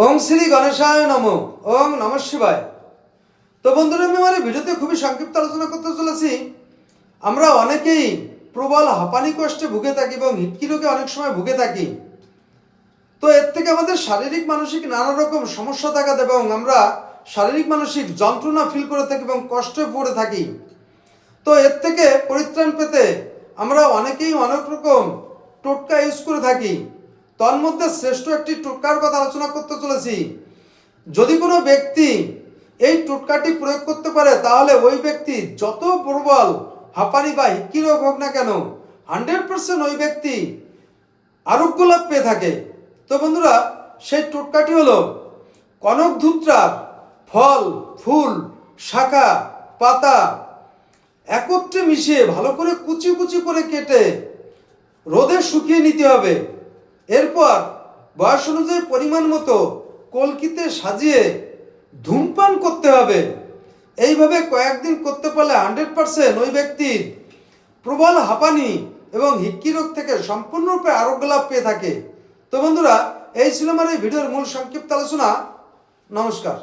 ওং শ্রী গণেশায় নমঃ। ওং নমঃ শিবায়। তো বন্ধুরা, আমি আমার এই ভিডিওতে খুবই সংক্ষিপ্ত আলোচনা করতে চলেছি। আমরা অনেকেই প্রবল হাঁপানি কষ্টে ভুগে থাকি এবং হিটকি রোগে অনেক সময় ভুগে থাকি। তো এর থেকে আমাদের শারীরিক মানসিক নানা রকম সমস্যা দেখা দেবে এবং আমরা শারীরিক মানসিক যন্ত্রণা ফিল করে থাকি এবং কষ্টে পড়ে থাকি। তো এর থেকে পরিত্রাণ পেতে আমরা অনেকেই অনেক রকম টোটকা ইউজ করে থাকি। তন্মধ্যে শ্রেষ্ঠ একটি টোটকার কথা আলোচনা করতে চলেছি। যদি কোনো ব্যক্তি এই টোটকাটি প্রয়োগ করতে পারে তাহলে ওই ব্যক্তি যত প্রবল হাঁপানি বা হিক্কি রোগ হোক না কেন 100% ওই ব্যক্তি আরোগ্য লাভ পেয়ে থাকে। তো বন্ধুরা, সেই টোটকাটি হলো কনক ধূত্রার ফল, ফুল, শাখা, পাতা একত্রে মিশিয়ে ভালো করে কুচি কুচি করে কেটে রোদে শুকিয়ে নিতে হবে। এরপর বয়স অনুযায়ী পরিমাণ মতো কলকিতে সাজিয়ে ধূমপান করতে হবে। এইভাবে কয়েকদিন করতে পারলে 100% ওই ব্যক্তির প্রবল হাঁপানি এবং হিক্কি রোগ থেকে সম্পূর্ণরূপে আরোগ্য লাভ পেয়ে থাকে। তো বন্ধুরা, এই ছিল আমার এই ভিডিওর মূল সংক্ষিপ্ত আলোচনা। নমস্কার।